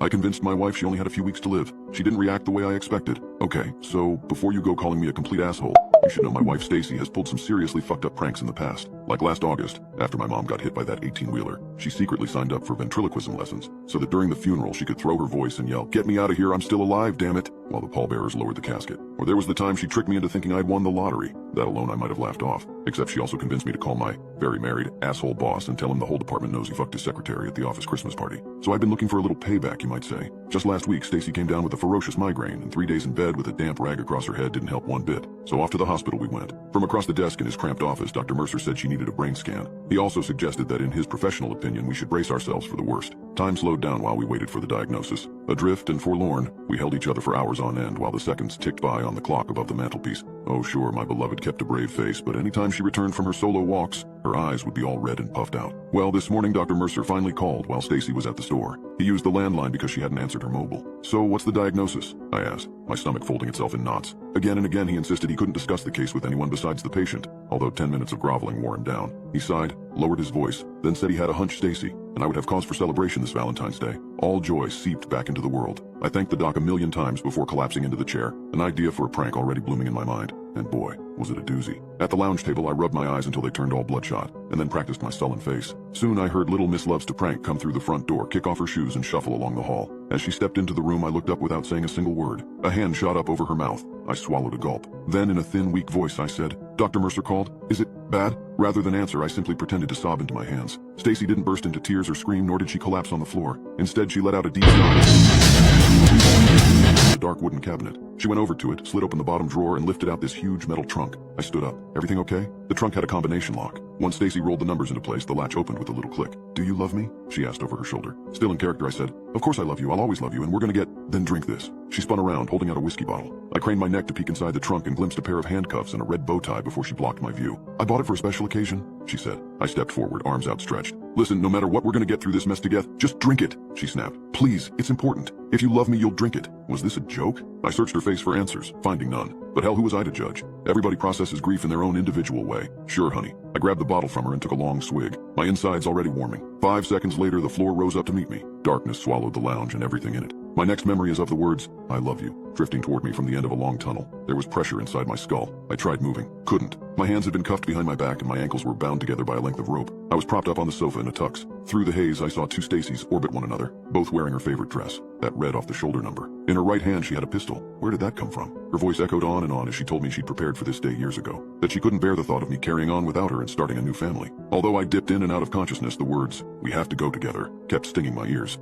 I convinced my wife she only had a few weeks to live. She didn't react the way I expected. Okay, so before you go calling me a complete asshole, you should know my wife Stacy has pulled some seriously fucked up pranks in the past. Like last August, after my mom got hit by that 18-wheeler, she secretly signed up for ventriloquism lessons so that during the funeral she could throw her voice and yell, "Get me out of here, I'm still alive, damn it," while the pallbearers lowered the casket. Or there was the time she tricked me into thinking I'd won the lottery. That alone I might have laughed off. Except she also convinced me to call my very married asshole boss and tell him the whole department knows he fucked his secretary at the office Christmas party. So I've been looking for a little payback, you might say. Just last week, Stacy came down with a ferocious migraine, and 3 days in bed with a damp rag across her head didn't help one bit. So off to the hospital we went. From across the desk in his cramped office, Dr. Mercer said she needed a brain scan. He also suggested that in his professional opinion, we should brace ourselves for the worst. Time slowed down while we waited for the diagnosis. Adrift and forlorn, we held each other for hours on end while the seconds ticked by on the clock above the mantelpiece. Oh sure, my beloved kept a brave face, but anytime she returned from her solo walks, her eyes would be all red and puffed out. Well, this morning Dr. Mercer finally called while Stacy was at the store. He used the landline because she hadn't answered her mobile. "So what's the diagnosis?" I asked, my stomach folding itself in knots. Again and again he insisted he couldn't discuss the case with anyone besides the patient, although 10 minutes of groveling wore him down. He sighed, lowered his voice, then said he had a hunch Stacy and I would have cause for celebration this Valentine's Day. All joy seeped back into the world. I thanked the doc a million times before collapsing into the chair, an idea for a prank already blooming in my mind. And boy, was it a doozy. At the lounge table I rubbed my eyes until they turned all bloodshot, and then practiced my sullen face. Soon I heard little Miss Loves to Prank come through the front door, kick off her shoes and shuffle along the hall. As she stepped into the room I looked up without saying a single word. A hand shot up over her mouth. I swallowed a gulp. Then in a thin, weak voice I said, "Dr. Mercer called. Is it bad?" Rather than answer, I simply pretended to sob into my hands. Stacy didn't burst into tears or scream, nor did she collapse on the floor. Instead, she let out a deep sigh. The dark wooden cabinet. She went over to it, slid open the bottom drawer, and lifted out this huge metal trunk. I stood up. "Everything okay?" The trunk had a combination lock. Once Stacy rolled the numbers into place, the latch opened with a little click. "Do you love me?" she asked over her shoulder. Still in character, I said, "Of course I love you. I'll always love you, and we're gonna get—" "Then drink this." She spun around, holding out a whiskey bottle. I craned my neck to peek inside the trunk and glimpsed a pair of handcuffs and a red bow tie before she blocked my view. "I bought it for a special occasion," she said. I stepped forward, arms outstretched. "Listen, no matter what, we're gonna get through this mess together. Just drink it," she snapped. "Please, it's important. If you love me, you'll drink it." Was this a joke? I searched her face for answers, finding none. But hell, who was I to judge? Everybody processes grief in their own individual way. "Sure, honey." I grabbed the bottle from her and took a long swig, my insides already warming. 5 seconds later, the floor rose up to meet me. Darkness swallowed the lounge and everything in it. My next memory is of the words, "I love you," drifting toward me from the end of a long tunnel. There was pressure inside my skull. I tried moving. Couldn't. My hands had been cuffed behind my back and my ankles were bound together by a length of rope. I was propped up on the sofa in a tux. Through the haze, I saw 2 Stacys orbit one another, both wearing her favorite dress, that red off-the-shoulder number. In her right hand, she had a pistol. Where did that come from? Her voice echoed on and on as she told me she'd prepared for this day years ago, that she couldn't bear the thought of me carrying on without her and starting a new family. Although I dipped in and out of consciousness, the words, "We have to go together," kept stinging my ears.